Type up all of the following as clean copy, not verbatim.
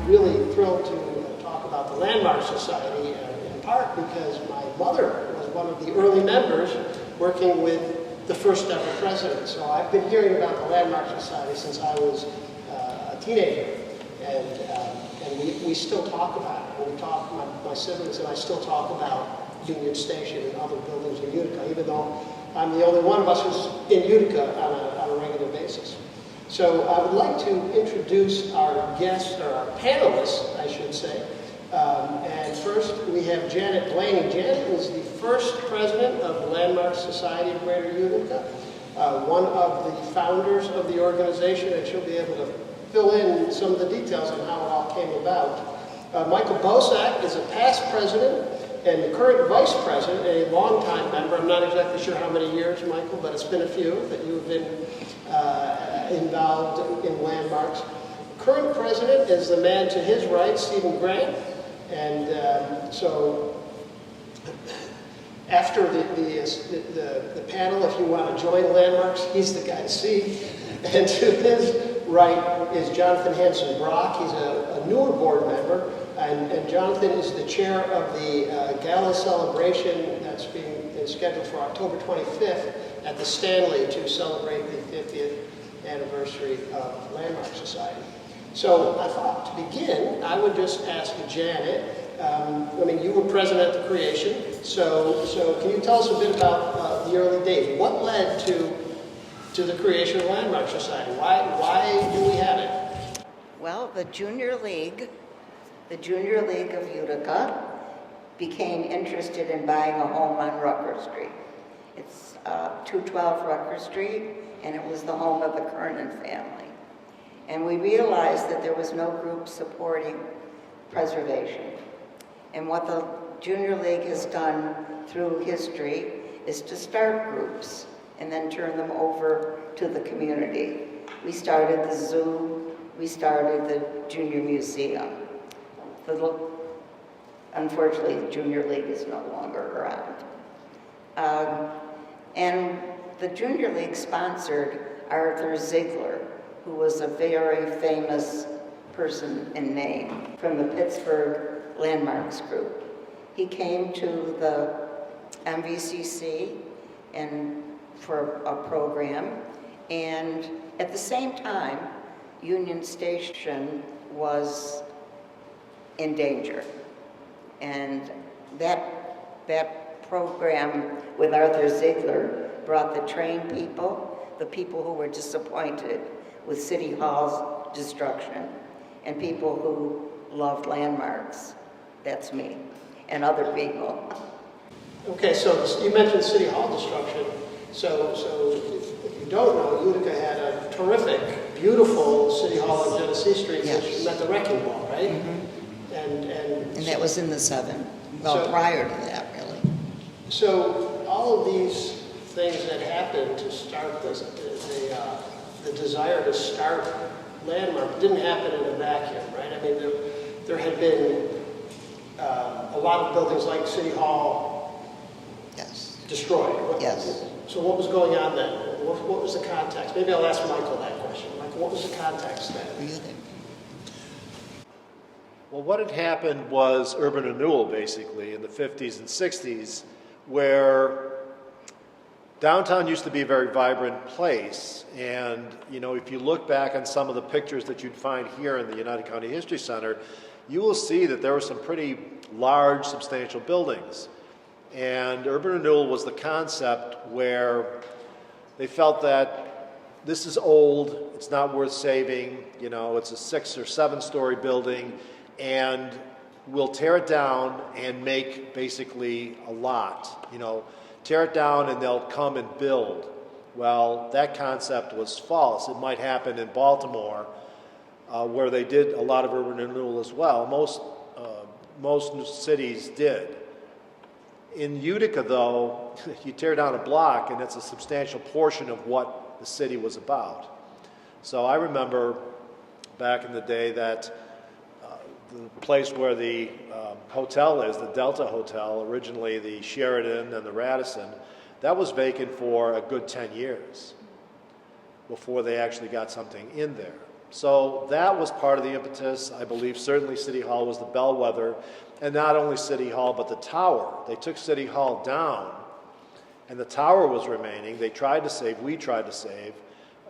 really thrilled to talk about the Landmark Society, in part because my mother was one of the early members working with the first ever president. So I've been hearing about the Landmark Society since I was a teenager, and we still talk about it. We talk, my siblings and I still talk about Union Station and other buildings in Utica, even though I'm the only one of us who's in Utica on a regular basis. So I would like to introduce our guests, or our panelists, I should say. And first we have Janet Blaney. Janet was the first president of the Landmark Society of Greater Utica, one of the founders of the organization, and she'll be able to fill in some of the details on how it all came about. Michael Bosak is a past president and the current vice president, a longtime member. I'm not exactly sure how many years, Michael, but it's been a few that you've been involved in landmarks. Current president is the man to his right, Stephen Grant. And so after the panel, if you want to join Landmarks, he's the guy to see. And to his right is Jonathan Hansen Brock. He's a newer board member. And Jonathan is the chair of the gala celebration that's being scheduled for October 25th at the Stanley to celebrate the 50th anniversary of Landmark Society. So I thought to begin, I would just ask Janet, I mean, you were president at the creation, so can you tell us a bit about the early days? What led to the creation of Landmark Society? Why do we have it? Well, the Junior League of Utica became interested in buying a home on Rucker Street. It's 212 Rucker Street, and it was the home of the Kernan family. And we realized that there was no group supporting preservation. And what the Junior League has done through history is to start groups and then turn them over to the community. We started the zoo, we started the Junior Museum. Unfortunately, the Junior League is no longer around. And the Junior League sponsored Arthur Ziegler, who was a very famous person in name from the Pittsburgh Landmarks Group. He came to the MVCC and for a program, and at the same time, Union Station was in danger. And that program with Arthur Ziegler brought the train people, the people who were disappointed with City Hall's destruction, and people who loved landmarks. That's me, and other people. Okay, so you mentioned City Hall destruction. So if you don't know, Utica had a terrific, beautiful City Hall on Genesee Street, Yes. which met the wrecking ball, right? Mm-hmm. And that was in the 7. Well, prior to that, really. So all of these things that happened to start the desire to start Landmark didn't happen in a vacuum, right? I mean, there had been a lot of buildings like City Hall destroyed. Yes. So what was going on then? What was the context? Maybe I'll ask Michael that question. Michael, what was the context then? What do you think? Well, what had happened was urban renewal, basically, in the 50s and 60s, where downtown used to be a very vibrant place. And, you know, if you look back on some of the pictures that you'd find here in the United County History Center, you will see that there were some pretty large, substantial buildings. And urban renewal was the concept where they felt that this is old, it's not worth saving, you know, it's a 6 or 7 story building, and we'll tear it down and make basically a lot, you know, tear it down and they'll come and build. Well, that concept was false. It might happen in Baltimore, where they did a lot of urban renewal as well. Most cities did. In Utica, though, you tear down a block and it's a substantial portion of what the city was about. So I remember back in the day that the place where the hotel is, the Delta Hotel, originally the Sheridan and the Radisson, that was vacant for a good 10 years before they actually got something in there. So that was part of the impetus. I believe certainly City Hall was the bellwether, and not only City Hall, but the tower. They took City Hall down, and the tower was remaining. They tried to save, we tried to save,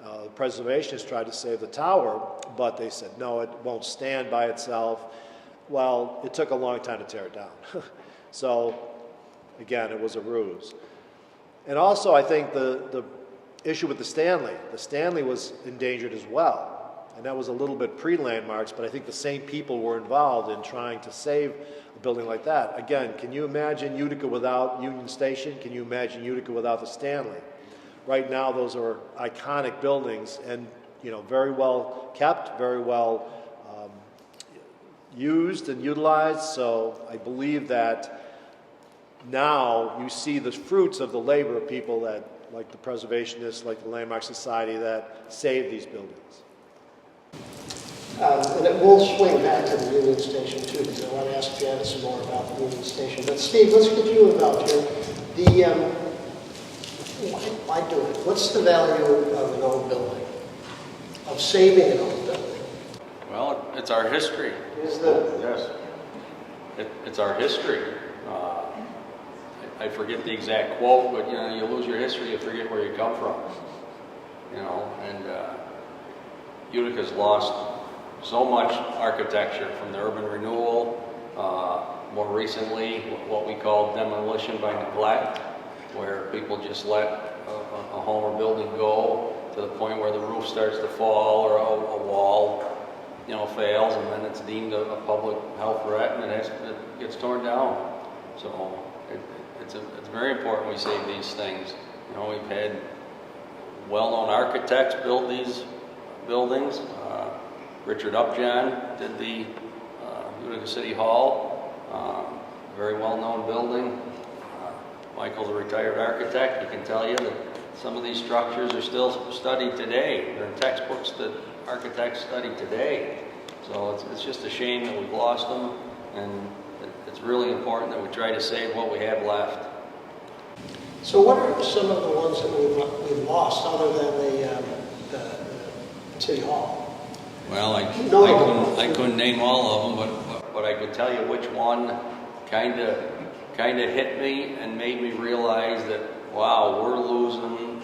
the preservationists tried to save the tower, but they said, no, it won't stand by itself. Well, it took a long time to tear it down. So, again, it was a ruse. And also, I think the issue with the Stanley was endangered as well. And that was a little bit pre-landmarks, but I think the same people were involved in trying to save a building like that. Again, can you imagine Utica without Union Station? Can you imagine Utica without the Stanley? Right now, those are iconic buildings and, you know, very well kept, very well used and utilized. So I believe that now you see the fruits of the labor of people that, like the preservationists, like the Landmark Society, that saved these buildings. And it will swing back to the Union Station too, because I want to ask Janet some more about the Union Station. But Steve, let's get you involved here. Why do it? What's the value of an old building? Of saving an old building? Well, it's our history. Yes. It's our history. I forget the exact quote, but you know, you lose your history, you forget where you come from. You know, and Utica's lost so much architecture from the urban renewal, more recently what we call demolition by neglect, where people just let a home or building go to the point where the roof starts to fall or a wall, you know, fails, and then it's deemed a public health threat and it gets torn down. So it's very important we save these things. You know, we've had well-known architects build these buildings. Richard Upjohn did the Utica City Hall, very well-known building. Michael's a retired architect. He can tell you that some of these structures are still studied today. They're in textbooks that architects study today. So it's just a shame that we've lost them, and it's really important that we try to save what we have left. So what are some of the ones that we've lost other than the City Hall? Well, I couldn't name all of them, but I could tell you which one kind of hit me and made me realize that, wow, we're losing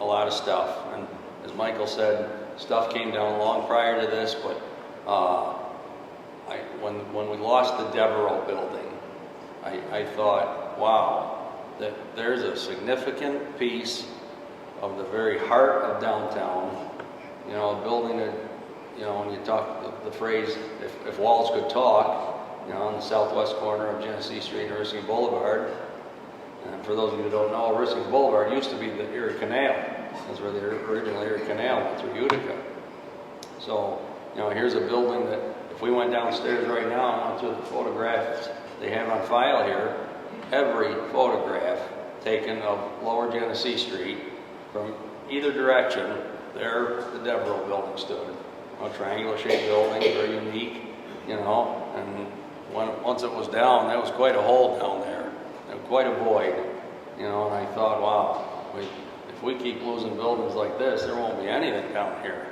a lot of stuff. And as Michael said, stuff came down long prior to this, but when we lost the Devereaux building, I thought, wow, that there's a significant piece of the very heart of downtown, you know, a building that, you know, when you talk the phrase, if walls could talk, you know, on the southwest corner of Genesee Street and Erskine Boulevard. And for those of you who don't know, Erskine Boulevard used to be the Erie Canal. That's where the original Erie Canal went through Utica. So, you know, here's a building that if we went downstairs right now and went through the photographs they have on file here, every photograph taken of lower Genesee Street from either direction, there the Devereaux building stood. A triangular shaped building, very unique, you know, and once it was down, that was quite a hole down there, and quite a void, you know, and I thought, wow, if we keep losing buildings like this, there won't be anything down here.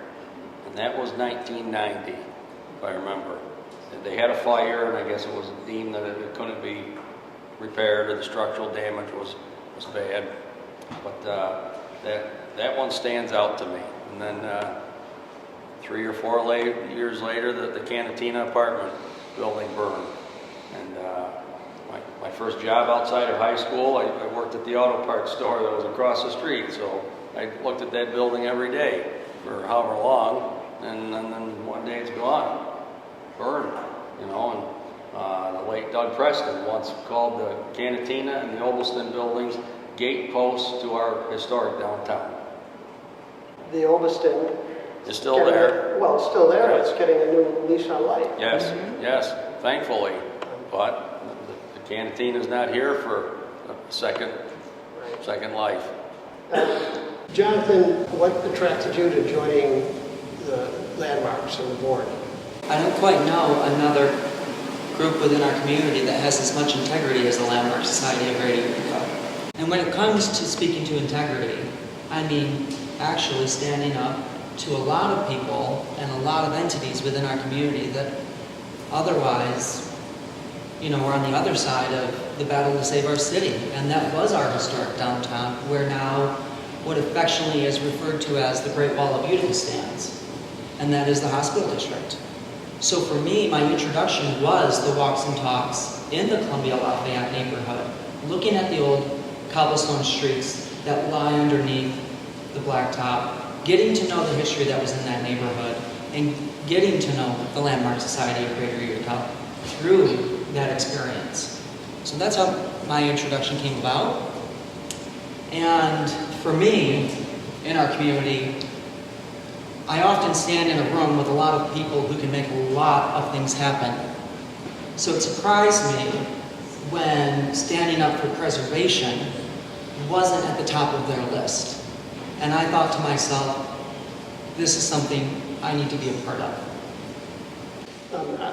And that was 1990, if I remember. They had a fire, and I guess it was deemed that it couldn't be repaired, or the structural damage was bad. But that one stands out to me. And then 3 or 4 years later, the Cantina apartment building burned. And my first job outside of high school, I worked at the auto parts store that was across the street. So I looked at that building every day for however long, and then one day it's gone, burned, you know. And the late Doug Preston once called the Cantina and the Obelston buildings gate posts to our historic downtown. The Obelston is still there. Well, it's still there. It's getting a new lease on life. Yes, yes, thankfully. But the Cantina's not here for a second life. Jonathan, what attracted you to joining the Landmarks and the board? I don't quite know another group within our community that has as much integrity as the Landmark Society of Greater Utica. And when it comes to speaking to integrity, I mean actually standing up to a lot of people and a lot of entities within our community that otherwise, you know, we're on the other side of the battle to save our city. And that was our historic downtown, where now what affectionately is referred to as the Great Wall of Utica stands. And that is the hospital district. So for me, my introduction was the walks and talks in the Columbia Lafayette neighborhood, looking at the old cobblestone streets that lie underneath the blacktop, getting to know the history that was in that neighborhood, and getting to know the Landmark Society of Greater Utica through that experience. So that's how my introduction came about. And for me, in our community, I often stand in a room with a lot of people who can make a lot of things happen. So it surprised me when standing up for preservation wasn't at the top of their list. And I thought to myself, this is something I need to be a part of.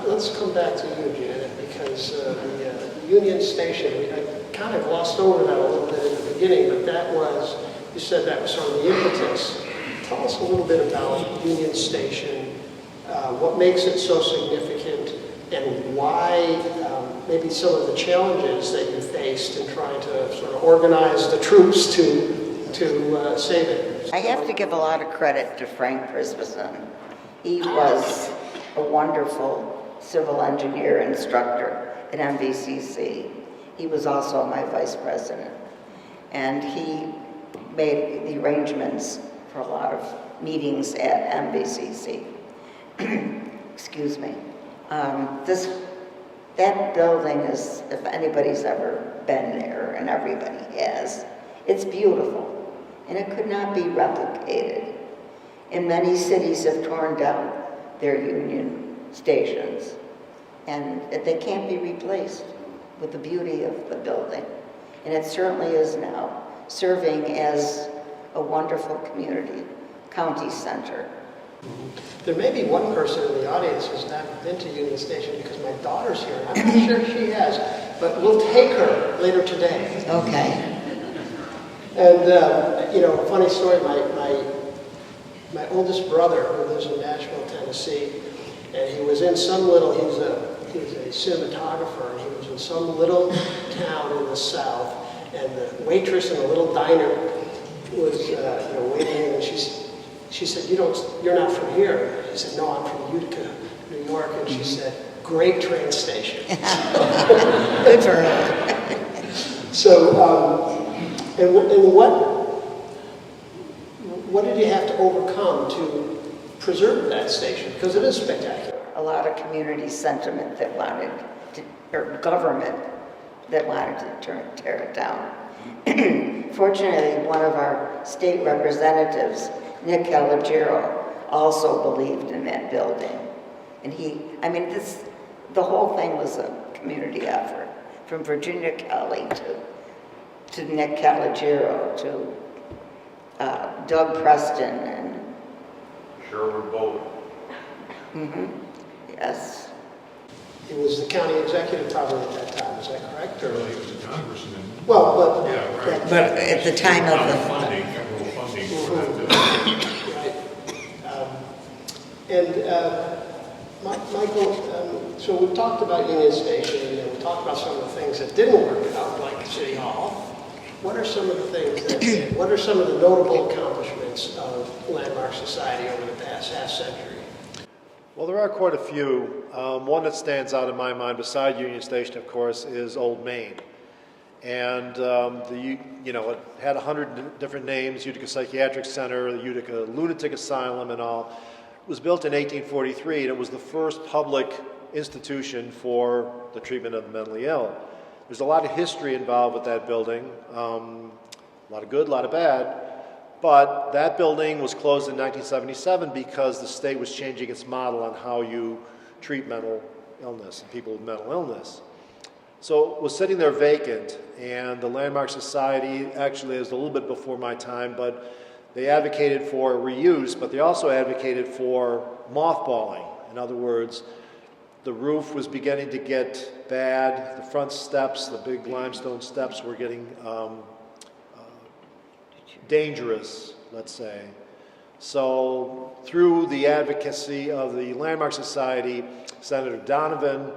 Let's come back to you, Janet, because the Union Station, I kind of glossed over that a little bit in the beginning, but that was, you said that was sort of the impetus. Tell us a little bit about Union Station, what makes it so significant, and why maybe some of the challenges that you faced in trying to sort of organize the troops to save it. I have to give a lot of credit to Frank Christensen. He was a wonderful civil engineer instructor at MVCC. He was also my vice president. And he made the arrangements for a lot of meetings at MVCC. Excuse me. That building is, if anybody's ever been there, and everybody has, it's beautiful. And it could not be replicated. And many cities have torn down their Union stations, and they can't be replaced with the beauty of the building. And it certainly is now serving as a wonderful community, county center. There may be one person in the audience who's not been to Union Station because my daughter's here. I'm not sure she has, but we'll take her later today. Okay. And, you know, funny story, my oldest brother, who lives in Nashville, Tennessee, and he was in some little, he was a cinematographer, and he was in some little town in the South, and the waitress in a little diner was, waiting, and she said, you're not from here. He said, no, I'm from Utica, New York, and she said, great train station. Good for her. So, and what did you have to overcome to preserve that station? Because it is spectacular. A lot of community sentiment that wanted to, or government that wanted to tear it down. Fortunately, one of our state representatives, Nick Calogero, also believed in that building. And the whole thing was a community effort, from Virginia Kelly to Nick Calogero to Doug Preston and Sherwood Boat. Yes. He was the county executive probably at that time, is that correct? Or? Well, he was a congressman. Well, but... Yeah, right. But at the time of the federal funding for that. Right. Michael, so we've talked about Union Station, and we talked about some of the things that didn't work out, like City Hall. What are some of the things that did? What are some of the notable accomplishments of Landmark Society over the past half century? Well, there are quite a few. One that stands out in my mind, beside Union Station, of course, is Old Main. And it had 100 different names: Utica Psychiatric Center, the Utica Lunatic Asylum, and all. It was built in 1843, and it was the first public institution for the treatment of the mentally ill. There's a lot of history involved with that building, a lot of good, a lot of bad. But that building was closed in 1977 because the state was changing its model on how you treat mental illness and people with mental illness. So it was sitting there vacant, and the Landmark Society, actually, is a little bit before my time, but they advocated for reuse, but they also advocated for mothballing. In other words, the roof was beginning to get bad, the front steps, the big limestone steps were getting dangerous, let's say. So through the advocacy of the Landmark Society, Senator Donovan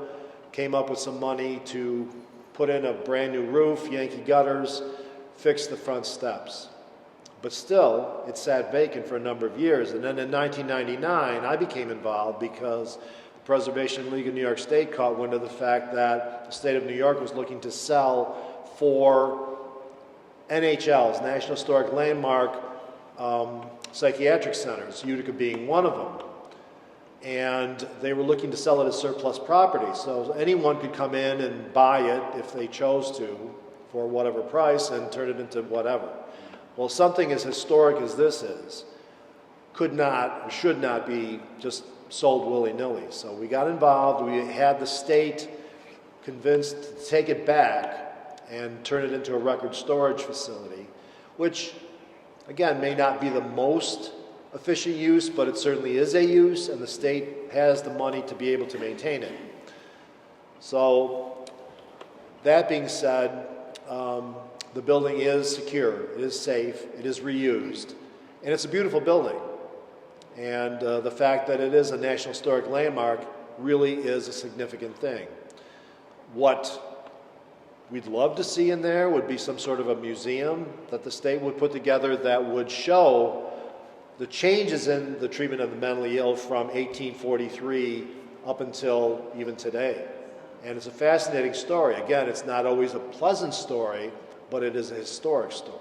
came up with some money to put in a brand new roof, Yankee gutters, fix the front steps. But still, it sat vacant for a number of years. And then in 1999, I became involved because the Preservation League of New York State caught wind of the fact that the state of New York was looking to sell 4 NHLs, National Historic Landmark psychiatric centers, Utica being one of them. And they were looking to sell it as surplus property. So anyone could come in and buy it if they chose to for whatever price and turn it into whatever. Well, something as historic as this is could not or should not be just sold willy-nilly. So we got involved. We had the state convinced to take it back and turn it into a record storage facility, which, again, may not be the most efficient use, but it certainly is a use, and the state has the money to be able to maintain it. So that being said, the building is secure, it is safe, it is reused, and it's a beautiful building. And the fact that it is a National Historic Landmark really is a significant thing. What we'd love to see in there would be some sort of a museum that the state would put together that would show the changes in the treatment of the mentally ill from 1843 up until even today. And it's a fascinating story. Again, it's not always a pleasant story, but it is a historic story.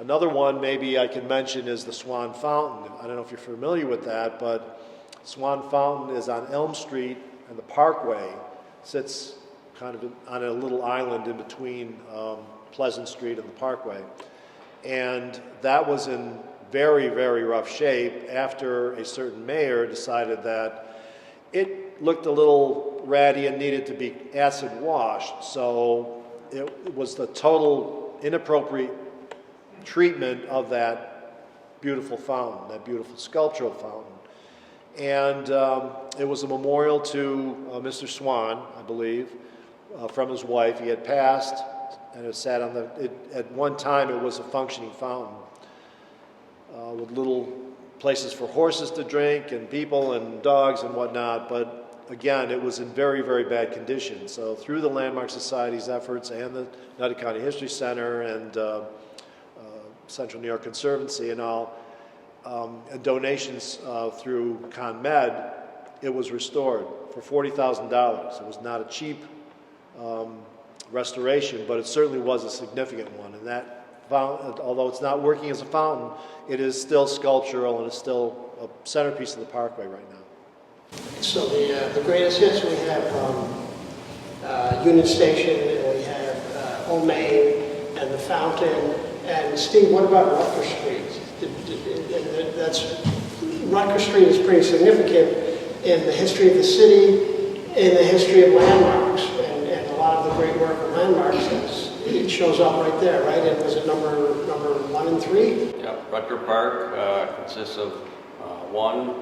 Another one maybe I can mention is the Swan Fountain. I don't know if you're familiar with that, but Swan Fountain is on Elm Street, and the Parkway sits kind of on a little island in between Pleasant Street and the Parkway. And that was in very, very rough shape after a certain mayor decided that it looked a little ratty and needed to be acid washed. So it was the total inappropriate treatment of that beautiful fountain, that beautiful sculptural fountain. And it was a memorial to Mr. Swan, I believe, from his wife. He had passed, and it sat on at one time it was a functioning fountain with little places for horses to drink and people and dogs and whatnot, but again, it was in very, very bad condition. So through the Landmark Society's efforts and the Oneida County History Center and Central New York Conservancy and all, and donations through ConMed, it was restored for $40,000. It was not a cheap restoration, but it certainly was a significant one. And that fountain, although it's not working as a fountain, it is still sculptural and it's still a centerpiece of the Parkway right now. So the greatest hits, we have Union Station, and we have Old Main, and the Fountain. And Steve, what about Rutgers Street? Rutgers Street is pretty significant in the history of the city, in the history of landmarks, and a lot of the great work of landmarks it shows up right there, right? And was it number 1 and 3? Yeah, Rutgers Park consists of 1.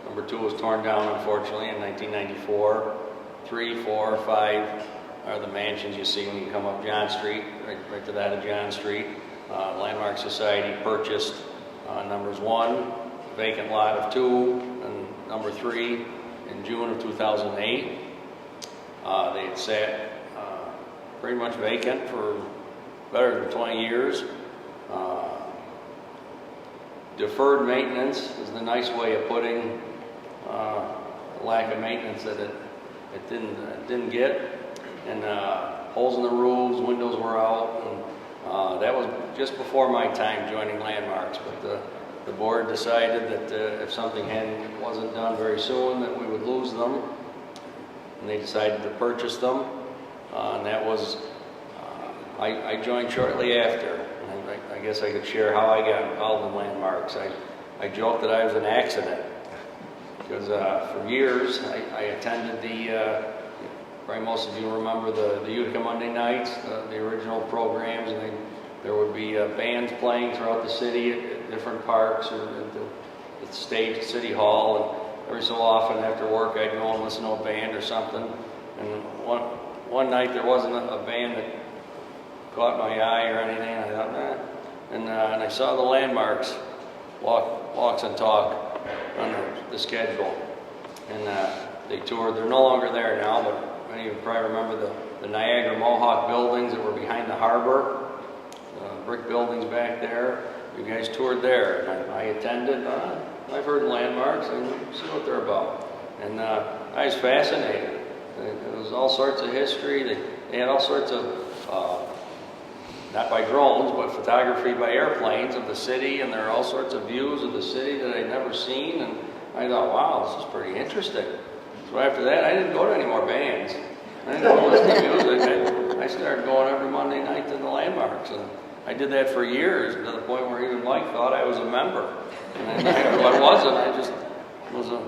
Number 2 was torn down, unfortunately, in 1994. 3, 4, 5 are the mansions you see when you come up John Street, right to that of John Street. Landmark Society purchased numbers 1, vacant lot of 2, and number 3 in June of 2008. They had sat pretty much vacant for better than 20 years. Deferred maintenance is the nice way of putting lack of maintenance that it didn't get, and holes in the roofs, windows were out, and that was just before my time joining Landmarks. But the board decided that if something wasn't done very soon, that we would lose them, and they decided to purchase them, and that was I joined shortly after. I guess I could share how I got involved in Landmarks. I joked that I was an accident, because for years I attended probably most of you remember the Utica Monday nights, the original programs, and there would be bands playing throughout the city at different parks or at the stage at City Hall, and every so often after work I'd go and listen to a band or something. And one night there wasn't a band that caught my eye or anything, and I thought, and I saw the landmarks, walks and talk on the schedule, and they toured. They're no longer there now, but many of you probably remember the Niagara Mohawk buildings that were behind the harbor, brick buildings back there. You guys toured there, and I attended. I've heard landmarks and see what they're about, and I was fascinated. It was all sorts of history. They had all sorts of, not by drones, but photography by airplanes of the city, and there are all sorts of views of the city that I'd never seen, and I thought, wow, this is pretty interesting. So after that, I didn't go to any more bands. I didn't go listen to music. I started going every Monday night to the landmarks, and I did that for years, to the point where even Mike thought I was a member. And I wasn't. I just was a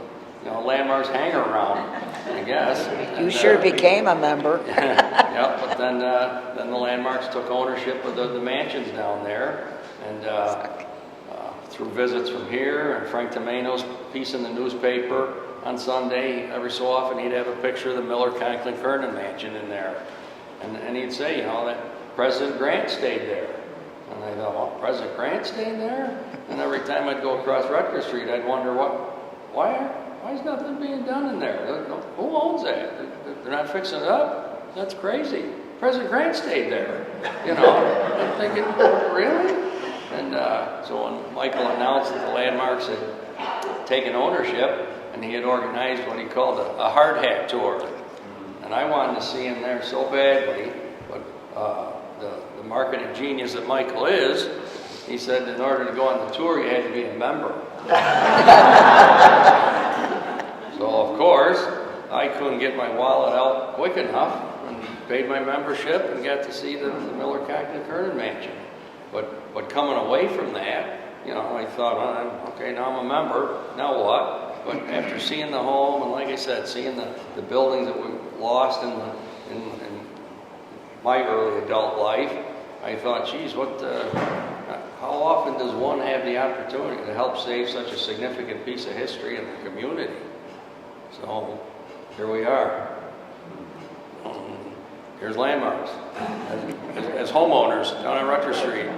landmarks hanger around, I guess. You sure became a member. Yeah, but then the landmarks took ownership of the mansions down there, and through visits from here, and Frank Tomeno's piece in the newspaper on Sunday, every so often he'd have a picture of the Miller Conklin Kernan mansion in there, and he'd say, that President Grant stayed there. And I thought, well, President Grant stayed there? And every time I'd go across Rutgers Street, I'd wonder, why is nothing being done in there? Who owns that? They're not fixing it up? That's crazy. President Grant stayed there. I'm thinking, really? And so when Michael announced that the landmarks had taken ownership, and he had organized what he called a hard hat tour, and I wanted to see him there so badly, but the marketing genius that Michael is, he said in order to go on the tour, you had to be a member. So, of course, I couldn't get my wallet out quick enough and paid my membership and got to see the Miller Conklin Kernan mansion. But coming away from that, I thought, okay, now I'm a member, now what? But after seeing the home, and like I said, seeing the buildings that we lost in my early adult life, I thought, geez, how often does one have the opportunity to help save such a significant piece of history in the community? So here we are. Here's landmarks. As homeowners down on Rutgers Street.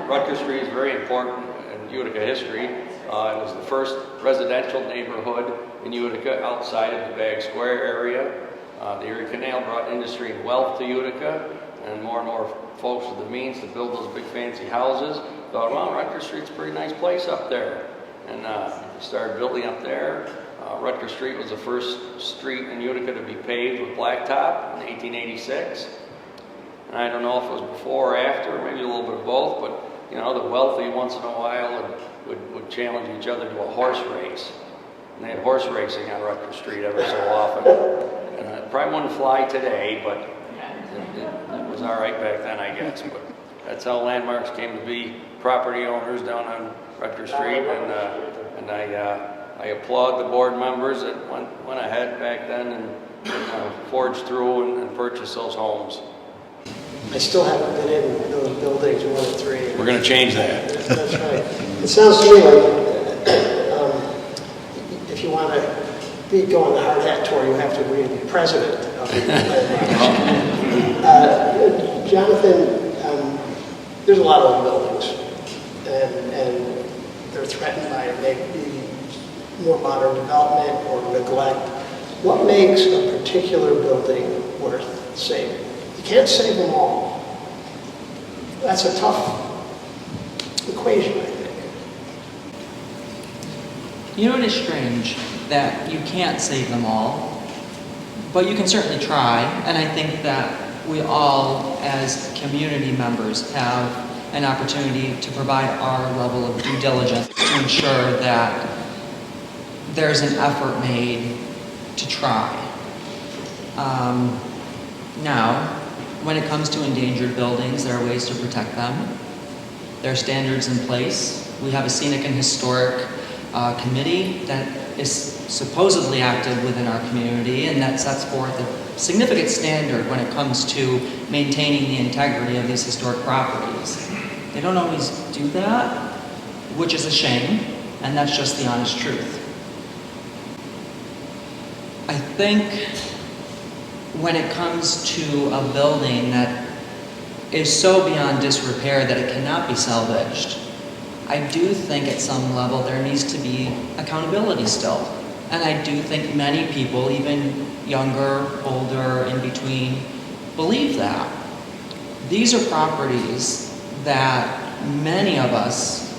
Rutgers Street is very important in Utica history. It was the first residential neighborhood in Utica outside of the Bag Square area. The Erie Canal brought industry and wealth to Utica, and more folks with the means to build those big fancy houses thought, well, Rutgers Street's a pretty nice place up there. And started building up there. Rutgers Street was the first street in Utica to be paved with blacktop in 1886. And I don't know if it was before or after, maybe a little bit of both, but the wealthy once in a while would challenge each other to a horse race. And they had horse racing on Rutgers Street every so often. And it probably wouldn't fly today, but it was all right back then, I guess. But that's how landmarks came to be property owners down on Rutgers Street, and I applaud the board members that went ahead back then and forged through and purchased those homes. I still haven't been in those buildings 1 and 3. We're going to change that. That's right. It sounds to me like if you want to go on the hard hat tour, you have to agree to be president of the landmarks. Jonathan, there's a lot of old buildings, and they're threatened by maybe more modern development or neglect. What makes a particular building worth saving? You can't save them all. That's a tough equation, I think. It is strange that you can't save them all, but you can certainly try, and I think that we all, as community members, have an opportunity to provide our level of due diligence to ensure that there's an effort made to try. Now, when it comes to endangered buildings, there are ways to protect them. There are standards in place. We have a scenic and historic committee that is supposedly active within our community and that sets forth a significant standard when it comes to maintaining the integrity of these historic properties. They don't always do that, which is a shame, and that's just the honest truth. I think when it comes to a building that is so beyond disrepair that it cannot be salvaged, I do think at some level there needs to be accountability still. And I do think many people, even younger, older, in between, believe that. These are properties that many of us,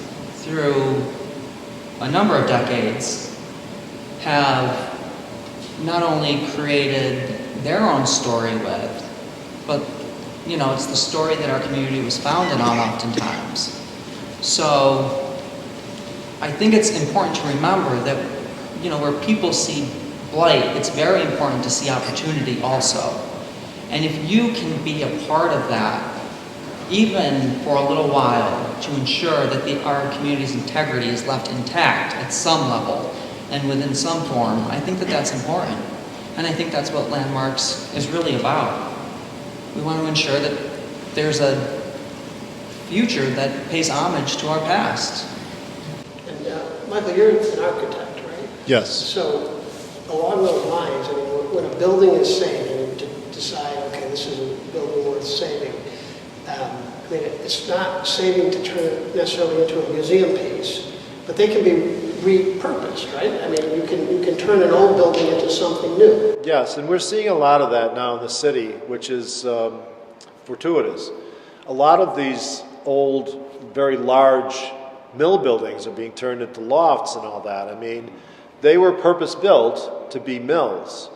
through a number of decades, have not only created their own story with, but, you know, it's the story that our community was founded on oftentimes. So I think it's important to remember that, you know, where people see blight, it's very important to see opportunity also. And if you can be a part of that, even for a little while, to ensure that our community's integrity is left intact at some level and within some form, I think that that's important. And I think that's what Landmarks is really about. We want to ensure that there's a future that pays homage to our past. And Michael, you're an architect, right? Yes. So along those lines, I mean, when a building is saved, and to decide, okay, this is a building worth saving, I mean, it's not saving to turn it necessarily into a museum piece, but they can be repurposed, right? I mean, you can turn an old building into something new. Yes, and we're seeing a lot of that now in the city, which is fortuitous. A lot of these old, very large mill buildings are being turned into lofts and all that. I mean, they were purpose-built to be mills,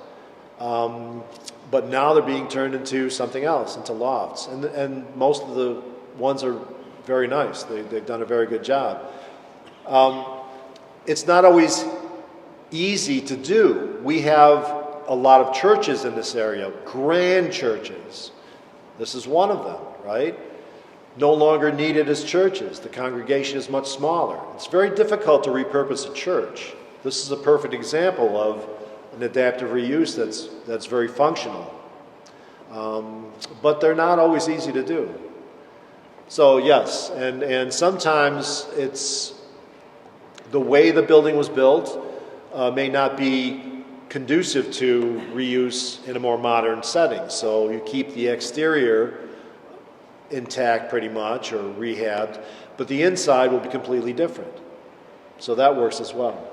but now they're being turned into something else, into lofts. And most of the ones are very nice. They've done a very good job. It's not always easy to do. We have a lot of churches in this area, grand churches. This is one of them, right? No longer needed as churches. The congregation is much smaller. It's very difficult to repurpose a church. This is a perfect example of an adaptive reuse that's very functional. But they're not always easy to do. So yes, and sometimes it's the way the building was built may not be conducive to reuse in a more modern setting. So you keep the exterior intact pretty much, or rehabbed, but the inside will be completely different. So that works as well.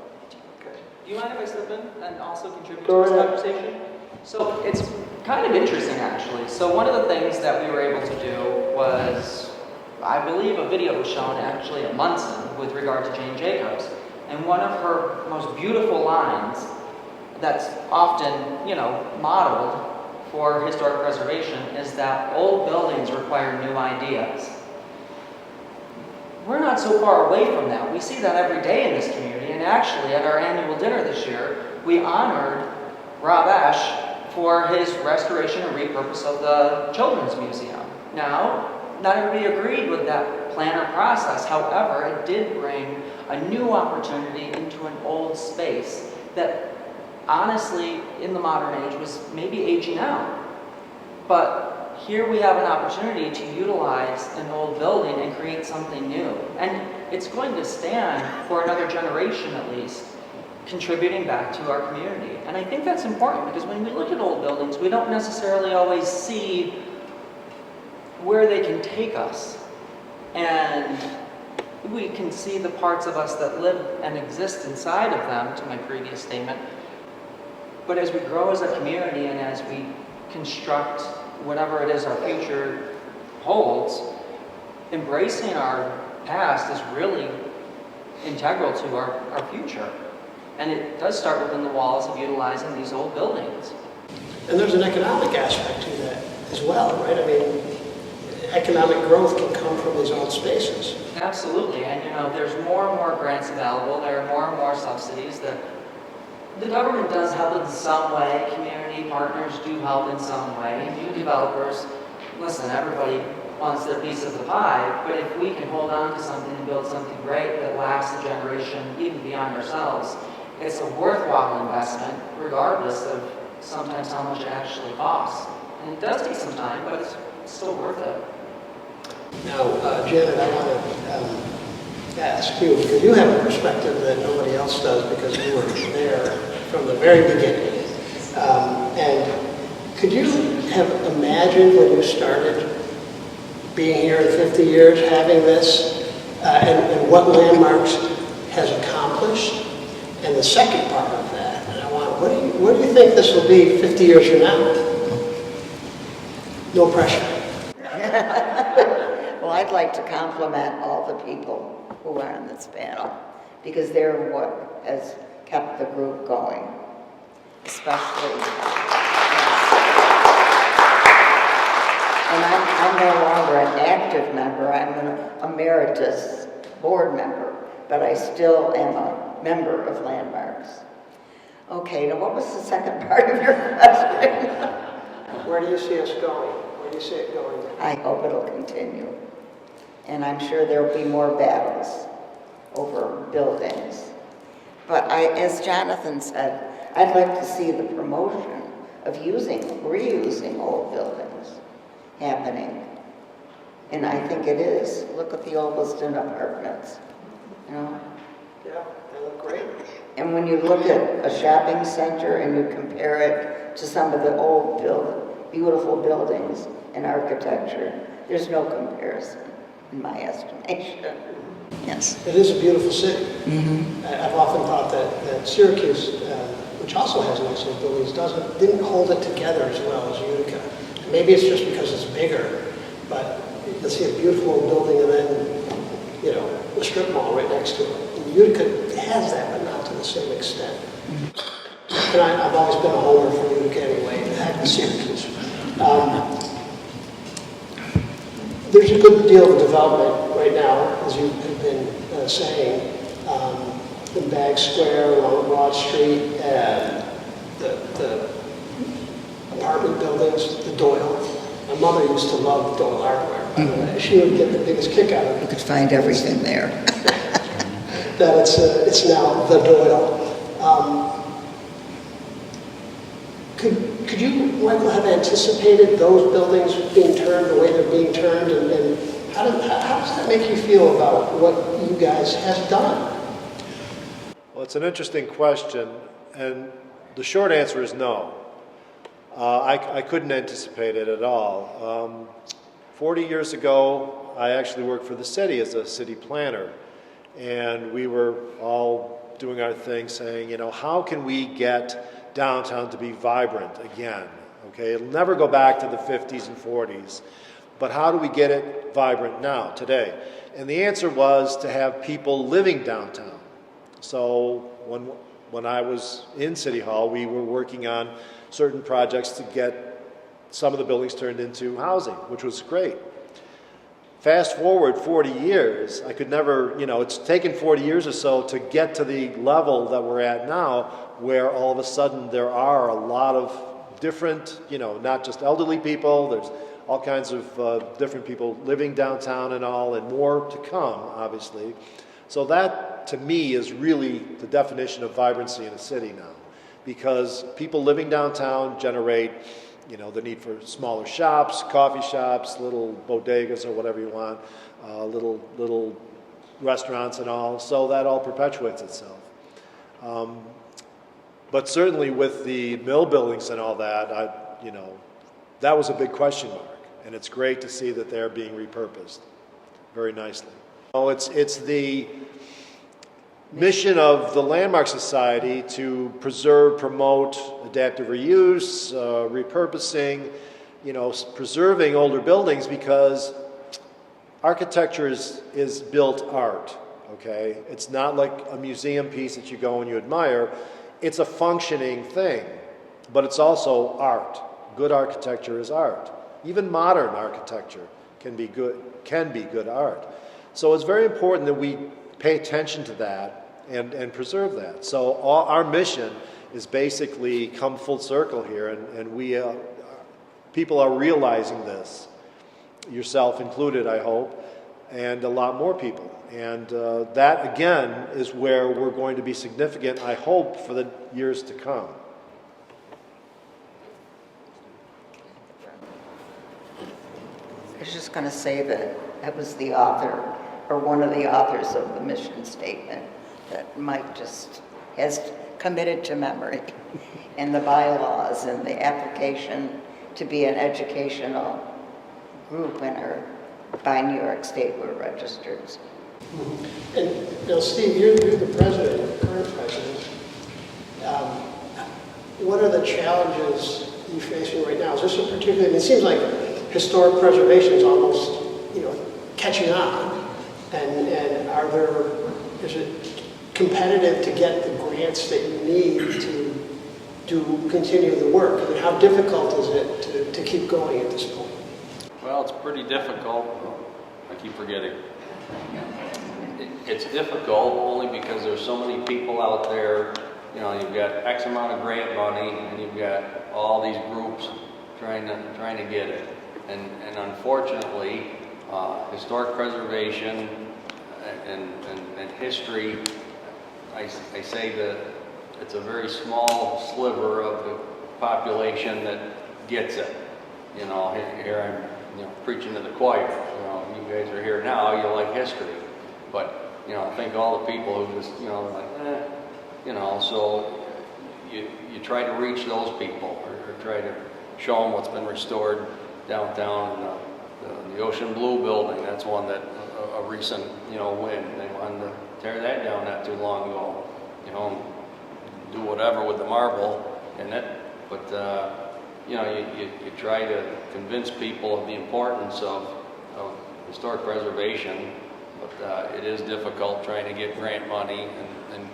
Do you mind if I step in and also contribute Go to this ahead. conversation? So it's kind of interesting, actually. So one of the things that we were able to do was, I believe a video was shown actually at Munson with regard to Jane Jacobs. And one of her most beautiful lines that's often, you know, modeled for historic preservation is that old buildings require new ideas. We're not so far away from that. We see that every day in this community, and actually at our annual dinner this year, we honored Rob Esch for his restoration and repurpose of the Children's Museum. Now, not everybody agreed with that plan or process. However, it did bring a new opportunity into an old space that honestly, in the modern age, was maybe aging out. But here we have an opportunity to utilize an old building and create something new. And it's going to stand for another generation at least, contributing back to our community. And I think that's important because when we look at old buildings, we don't necessarily always see where they can take us. And we can see the parts of us that live and exist inside of them, to my previous statement. But as we grow as a community and as we construct whatever it is our future holds, embracing our past is really integral to our future. And it does start within the walls of utilizing these old buildings. And there's an economic aspect to that as well, right? I mean, economic growth can come from these old spaces. Absolutely, and you know, there's more and more grants available, there are more and more subsidies that the government does help in some way, community partners do help in some way, new developers, listen, everybody wants their piece of the pie, but if we can hold on to something and build something great that lasts a generation, even beyond ourselves, it's a worthwhile investment, regardless of sometimes how much it actually costs. And it does take some time, but it's still worth it. Now, Janet, I want to ask you, because you have a perspective that nobody else does because you were there from the very beginning. And could you have imagined when you started being here in 50 years, having this, and what Landmarks has accomplished. And the second part of that, and I want, what do you think this will be 50 years from now? No pressure. Well, I'd like to compliment all the people who are on this panel, because they're what has kept the group going, especially. And I'm no longer an active member, I'm an emeritus board member, but I still am a member of Landmarks. Okay, now what was the second part of your question? Where do you see us going? Where do you see it going? I hope it'll continue. And I'm sure there'll be more battles over buildings. But as Jonathan said, I'd like to see the promotion of reusing old buildings happening. And I think it is. Look at the Olveston apartments, you know? Yeah, they look great. And when you look at a shopping center and you compare it to some of the old beautiful buildings and architecture, there's no comparison, in my estimation. Yes. It is a beautiful city. I've often thought that Syracuse, which also has nice old buildings, didn't hold it together as well as Utica. Maybe it's just because it's bigger, but you can see a beautiful old building and then, you know, the strip mall right next to it. And Utica has that, but not to the same extent. And I've always been a homer for Utica anyway, to heck with Syracuse. There's a good deal of development right now, as you have been saying, in Bag Square, along Broad Street, and the apartment buildings, the Doyle. My mother used to love Doyle hardware, by the way. She would get the biggest kick out of it. You could find everything there. That it's now the Doyle. Could you, Michael, have anticipated those buildings being turned the way they're being turned, and how does that make you feel about what you guys have done? Well, it's an interesting question, and the short answer is no. I couldn't anticipate it at all. 40 years ago, I actually worked for the city as a city planner, and we were all doing our thing saying, you know, how can we get downtown to be vibrant again? Okay, it'll never go back to the 50s and 40s, but how do we get it vibrant now, today? And the answer was to have people living downtown. So when I was in City Hall, we were working on certain projects to get some of the buildings turned into housing, which was great. Fast forward 40 years, I could never, you know, it's taken 40 years or so to get to the level that we're at now, where all of a sudden there are a lot of different, you know, not just elderly people, there's all kinds of different people living downtown and all, and more to come, obviously. So that, to me, is really the definition of vibrancy in a city now, because people living downtown generate, you know, the need for smaller shops, coffee shops, little bodegas or whatever you want, little restaurants and all, so that all perpetuates itself. But certainly with the mill buildings and all that, you know, that was a big question mark, and it's great to see that they're being repurposed very nicely. Oh, it's the mission of the Landmark Society to preserve, promote adaptive reuse, repurposing, you know, preserving older buildings, because architecture is built art, okay? It's not like a museum piece that you go and you admire. It's a functioning thing, but it's also art. Good architecture is art. Even modern architecture can be good art. So it's very important that we pay attention to that and preserve that. So our mission is basically come full circle here, and we people are realizing this, yourself included, I hope, and a lot more people. And that, again, is where we're going to be significant, I hope, for the years to come. I was just going to say that was the author, or one of the authors of the mission statement that Mike just has committed to memory, and the bylaws and the application to be an educational group in our by New York State were registered. And now, Steve, you're the president, current president. What are the challenges you're facing right now? Is this a particular, it seems like historic preservation is almost, catching on. And is it competitive to get the grants that you need to continue the work? I mean, how difficult is it to keep going at this point? Well, it's pretty difficult. I keep forgetting. It's difficult only because there's so many people out there. You've got X amount of grant money, and you've got all these groups trying to get it. And unfortunately, historic preservation and history, I say that it's a very small sliver of the population that gets it. Here I'm preaching to the choir. You guys are here now, you like history. But, think all the people who just, so you try to reach those people or try to show them what's been restored downtown. The Ocean Blue building, that's one that a recent, win. They wanted to tear that down not too long ago. Do whatever with the marble in it. But, you try to convince people of the importance of historic preservation, but it is difficult trying to get grant money and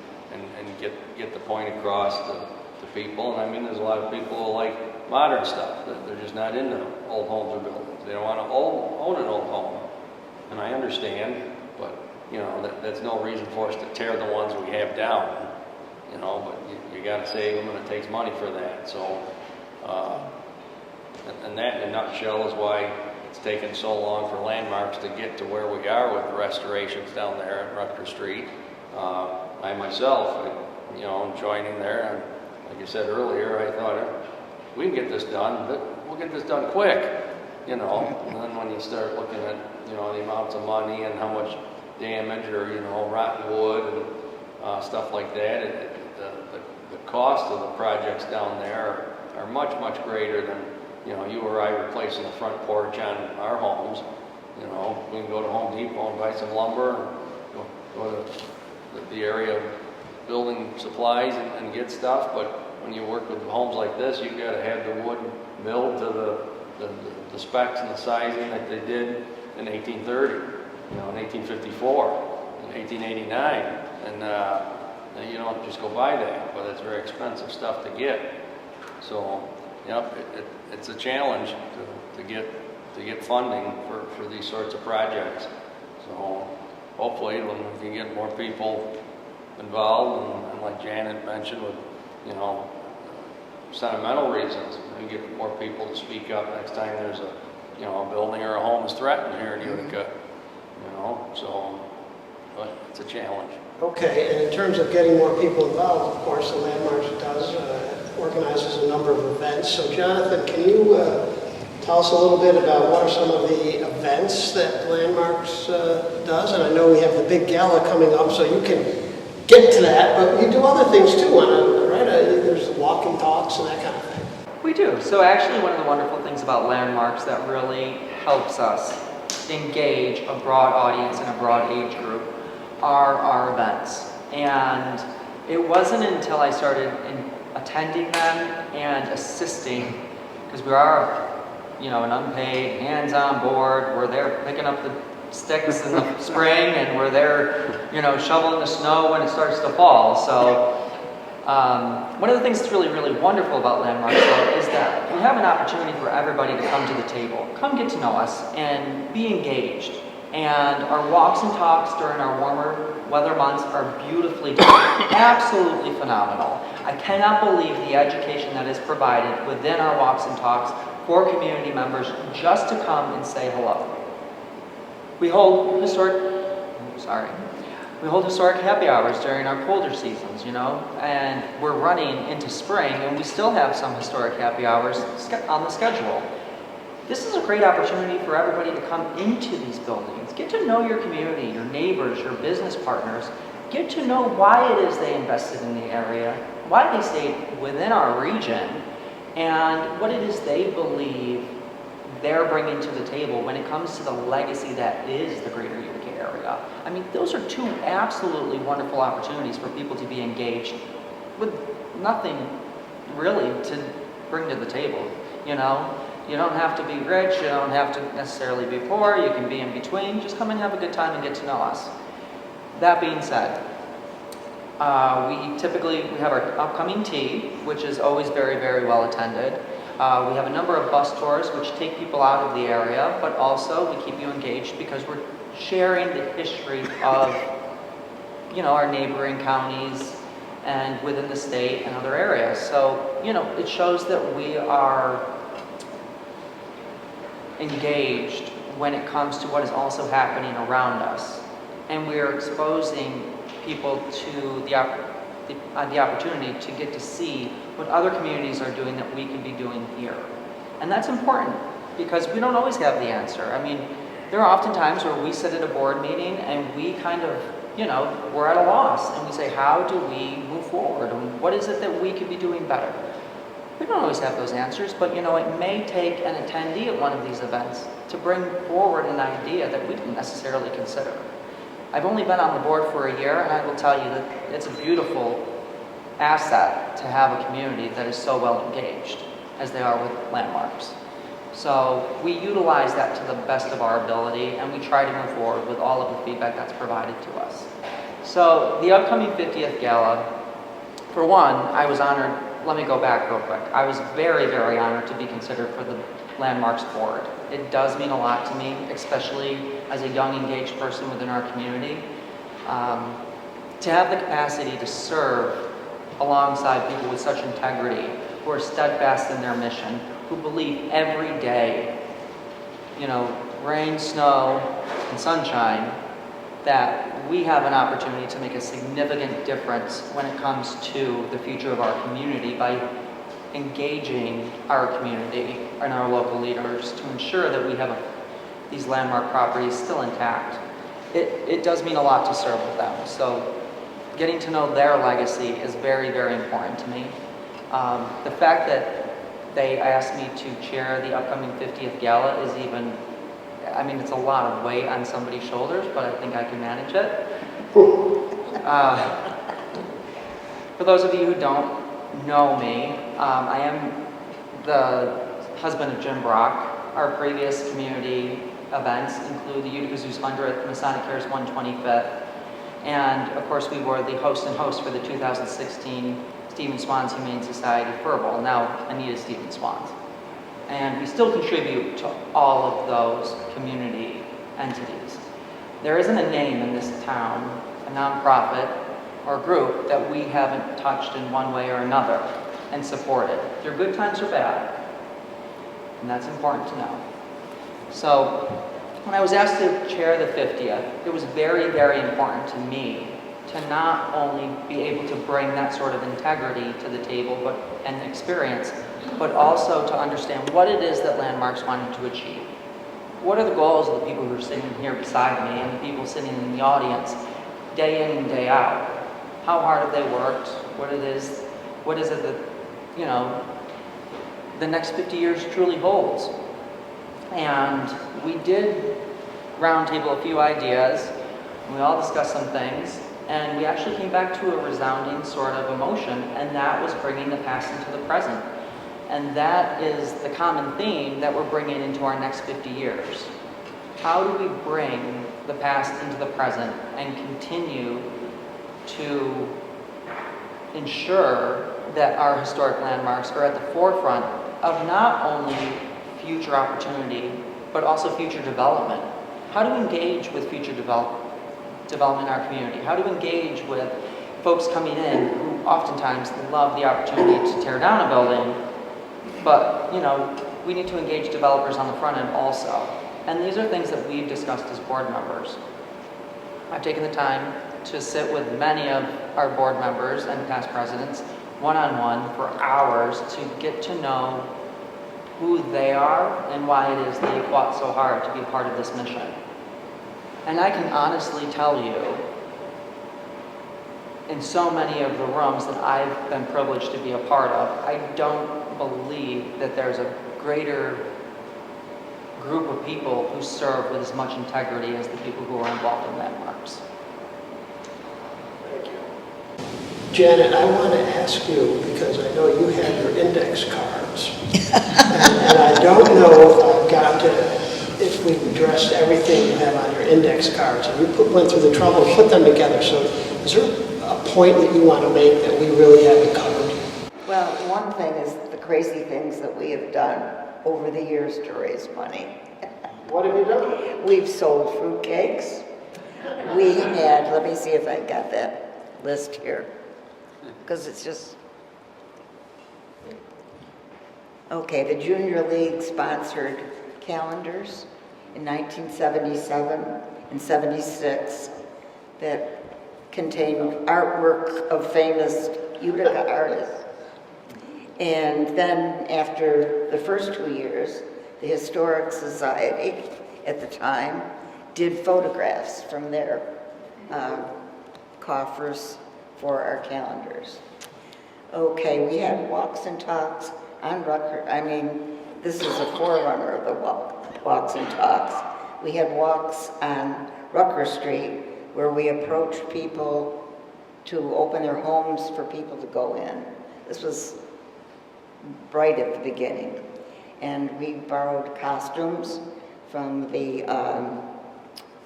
get the point across to people. And I mean, there's a lot of people who like modern stuff. They're just not into old homes or buildings. They don't want to own an old home. And I understand, but that's no reason for us to tear the ones we have down. But you got to save them, and it takes money for that. So, and that in a nutshell is why it's taken so long for Landmarks to get to where we are with the restorations down there at Rutgers Street. I myself, joining there, and like I said earlier, I thought we can get this done, but we'll get this done quick. And then when you start looking at the amounts of money and how much damage or rotten wood and stuff like that, the cost of the projects down there are much greater than you or I replacing the front porch on our homes. We can go to Home Depot and buy some lumber, and go to the area of building supplies and get stuff. But when you work with homes like this, you've got to have the wood milled to the specs and the sizing that they did in 1830, in 1854, in 1889, and you don't just go buy that, but it's very expensive stuff to get. So, it's a challenge to get funding for these sorts of projects. So, hopefully, when we can get more people involved, and like Janet mentioned, with sentimental reasons, we get more people to speak up next time there's a building or a home is threatened here in Utica. So, but it's a challenge. Okay, and in terms of getting more people involved, of course, the Landmarks organizes a number of events. So, Jonathan, can you tell us a little bit about what are some of the events that Landmarks does? And I know we have the big gala coming up, so you can get to that, but you do other things too, right? There's the walking talks and that kind of thing. We do. So actually one of the wonderful things about Landmarks that really helps us engage a broad audience and a broad age group are our events. And it wasn't until I started attending them and assisting, because we are, an unpaid, hands-on board. We're there picking up the sticks in the spring, and we're there, shoveling the snow when it starts to fall. So one of the things that's really, really wonderful about Landmarks, though, is that we have an opportunity for everybody to come to the table, come get to know us, and be engaged. And our walks and talks during our warmer weather months are beautifully done, absolutely phenomenal. I cannot believe the education that is provided within our walks and talks for community members just to come and say hello. We hold historic happy hours during our colder seasons, and we're running into spring, and we still have some historic happy hours on the schedule. This is a great opportunity for everybody to come into these buildings, get to know your community, your neighbors, your business partners, get to know why it is they invested in the area, why they stayed within our region, and what it is they believe they're bringing to the table when it comes to the legacy that is the greater Utica area. I mean, those are two absolutely wonderful opportunities for people to be engaged with nothing really to bring to the table, you know? You don't have to be rich, you don't have to necessarily be poor, you can be in between. Just come and have a good time and get to know us. That being said, we have our upcoming tea, which is always very, very well attended. We have a number of bus tours which take people out of the area, but also we keep you engaged because we're sharing the history of, you know, our neighboring counties and within the state and other areas. So, you know, it shows that we are engaged when it comes to what is also happening around us. And we are exposing people to the opportunity to get to see what other communities are doing that we can be doing here. And that's important because we don't always have the answer. I mean, there are often times where we sit at a board meeting and we kind of, you know, we're at a loss and we say, how do we move forward? And what is it that we could be doing better? We don't always have those answers, but you know, it may take an attendee at one of these events to bring forward an idea that we didn't necessarily consider. I've only been on the board for a year, and I will tell you that it's a beautiful asset to have a community that is so well engaged as they are with landmarks. So we utilize that to the best of our ability, and we try to move forward with all of the feedback that's provided to us. So the upcoming 50th Gala, for one, I was honored. Let me go back real quick. I was very, very honored to be considered for the Landmarks Board. It does mean a lot to me, especially as a young, engaged person within our community. To have the capacity to serve alongside people with such integrity, who are steadfast in their mission, who believe every day, you know, rain, snow, and sunshine, that we have an opportunity to make a significant difference when it comes to the future of our community by engaging our community and our local leaders to ensure that we have these landmark properties still intact. It does mean a lot to serve with them. So getting to know their legacy is very, very important to me. The fact that they asked me to chair the upcoming 50th Gala is even, I mean, it's a lot of weight on somebody's shoulders, but I think I can manage it. For those of you who don't know me, I am the husband of Jim Brock. Our previous community events include the Utica Zoo's 100th, Masonic Care's 125th, and of course we were the host for the 2016 Stephen Swan's Humane Society Furball, now Anita Stephen Swans. And we still contribute to all of those community entities. There isn't a name in this town, a nonprofit or group, that we haven't touched in one way or another and supported. They're good times or bad, and that's important to know. So when I was asked to chair the 50th, it was very, very important to me to not only be able to bring that sort of integrity to the table and experience, but also to understand what it is that Landmarks wanted to achieve. What are the goals of the people who are sitting here beside me and the people sitting in the audience day in and day out? How hard have they worked? What is it that, you know, the next 50 years truly holds? And we did roundtable a few ideas, and we all discussed some things, and we actually came back to a resounding sort of emotion, and that was bringing the past into the present. And that is the common theme that we're bringing into our next 50 years. How do we bring the past into the present and continue to ensure that our historic landmarks are at the forefront of not only future opportunity, but also future development? How to engage with future development in our community? How to engage with folks coming in who oftentimes love the opportunity to tear down a building, but, you know, we need to engage developers on the front end also. And these are things that we've discussed as board members. I've taken the time to sit with many of our board members and past presidents one-on-one for hours to get to know who they are and why it is they fought so hard to be a part of this mission. And I can honestly tell you, in so many of the rooms that I've been privileged to be a part of, I don't believe that there's a greater group of people who serve with as much integrity as the people who are involved in landmarks. Thank you. Janet, I want to ask you, because I know you have your index cards, and I don't know if I've got to, if we've addressed everything you have on your index cards, and you went through the trouble to put them together, so is there a point that you want to make that we really haven't covered? Well, one thing is the crazy things that we have done over the years to raise money. What have you done? We've sold fruitcakes. We had, let me see if I got that list here, because it's just, okay, the Junior League sponsored calendars in 1977 and 76 that contained artwork of famous Utica artists. And then after the first 2 years, the Historic Society at the time did photographs from their coffers for our calendars. Okay, we had walks and talks on Rucker. I mean, this is a forerunner of the walks and talks. We had walks on Rucker Street where we approached people to open their homes for people to go in. This was right at the beginning. And we borrowed costumes from the,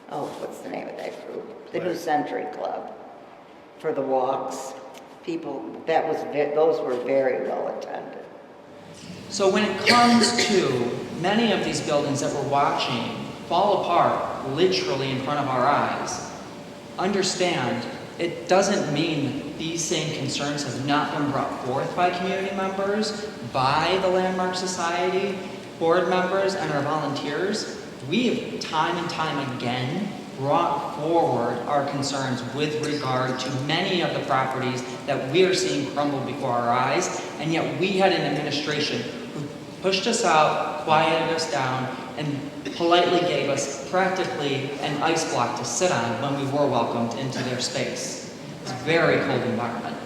what's the name of that group? The New Century Club for the walks. People, those were very well attended. So when it comes to many of these buildings that we're watching fall apart literally in front of our eyes, understand it doesn't mean these same concerns have not been brought forth by community members, by the Landmark Society, board members, and our volunteers. We have time and time again brought forward our concerns with regard to many of the properties that we are seeing crumble before our eyes, and yet we had an administration who pushed us out, quieted us down, and politely gave us practically an ice block to sit on when we were welcomed into their space. It's a very cold environment.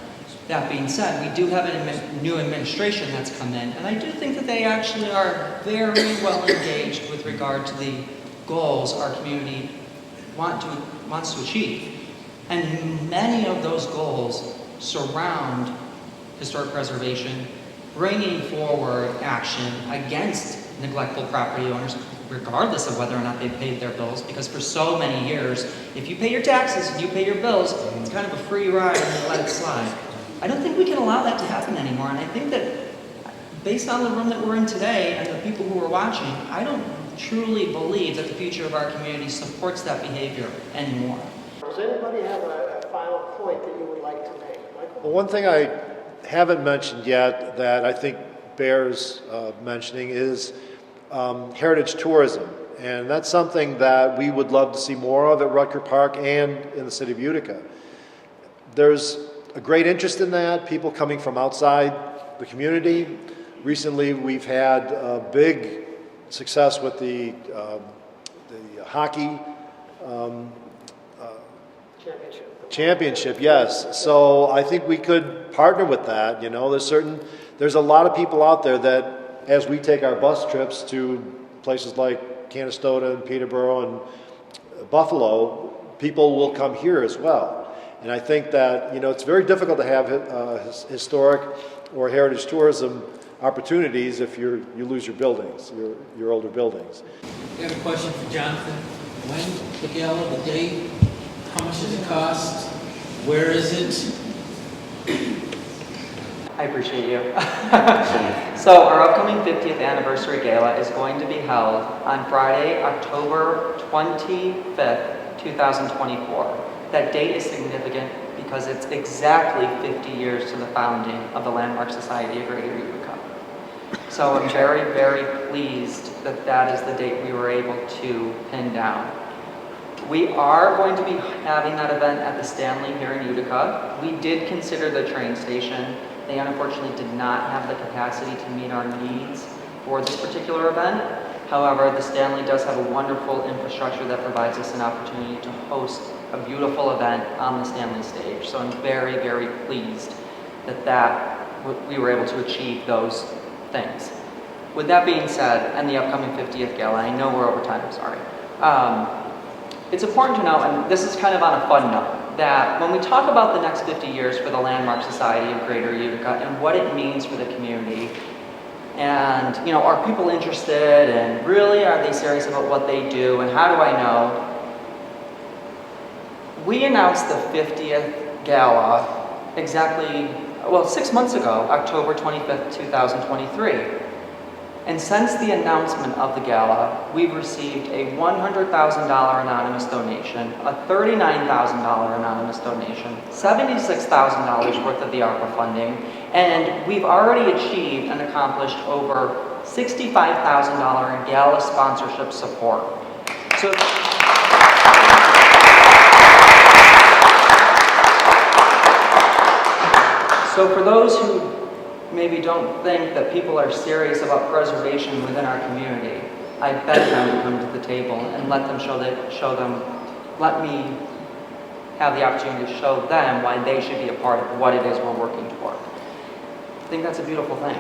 That being said, we do have a new administration that's come in, and I do think that they actually are very well engaged with regard to the goals our community wants to achieve. And many of those goals surround historic preservation, bringing forward action against neglectful property owners, regardless of whether or not they paid their bills, because for so many years, if you pay your taxes and you pay your bills, it's kind of a free ride and you let it slide. I don't think we can allow that to happen anymore, and I think that based on the room that we're in today and the people who are watching, I don't truly believe that the future of our community supports that behavior anymore. Does anybody have a final point that you would like to make? Michael? Well, one thing I haven't mentioned yet that I think bears mentioning is heritage tourism. And that's something that we would love to see more of at Rutger Park and in the city of Utica. There's a great interest in that, people coming from outside the community. Recently, we've had a big success with the hockey championship, yes. So I think we could partner with that. You know, there's a lot of people out there that, as we take our bus trips to places like Canastota and Peterborough and Buffalo, people will come here as well. And I think that, you know, it's very difficult to have historic or heritage tourism opportunities if you lose your buildings, your older buildings. I have a question for Jonathan. When the gala, the date, how much does it cost? Where is it? I appreciate you. So our upcoming 50th anniversary gala is going to be held on Friday, October 25th, 2024. That date is significant because it's exactly 50 years to the founding of the Landmark Society of Greater Utica. So I'm very, very pleased that that is the date we were able to pin down. We are going to be having that event at the Stanley here in Utica. We did consider the train station. They unfortunately did not have the capacity to meet our needs for this particular event. However, the Stanley does have a wonderful infrastructure that provides us an opportunity to host a beautiful event on the Stanley stage. So I'm very, very pleased that we were able to achieve those things. With that being said, and the upcoming 50th gala, I know we're over time, sorry. It's important to know, and this is kind of on a fun note, that when we talk about the next 50 years for the Landmark Society of Greater Utica and what it means for the community, and, you know, are people interested, and really are they serious about what they do, and how do I know? We announced the 50th gala exactly, well, 6 months ago, October 25th, 2023. And since the announcement of the gala, we've received a $100,000 anonymous donation, a $39,000 anonymous donation, $76,000 worth of the ARPA funding, and we've already achieved and accomplished over $65,000 in gala sponsorship support. So for those who maybe don't think that people are serious about preservation within our community, I beg them to come to the table and let me have the opportunity to show them why they should be a part of what it is we're working toward. I think that's a beautiful thing.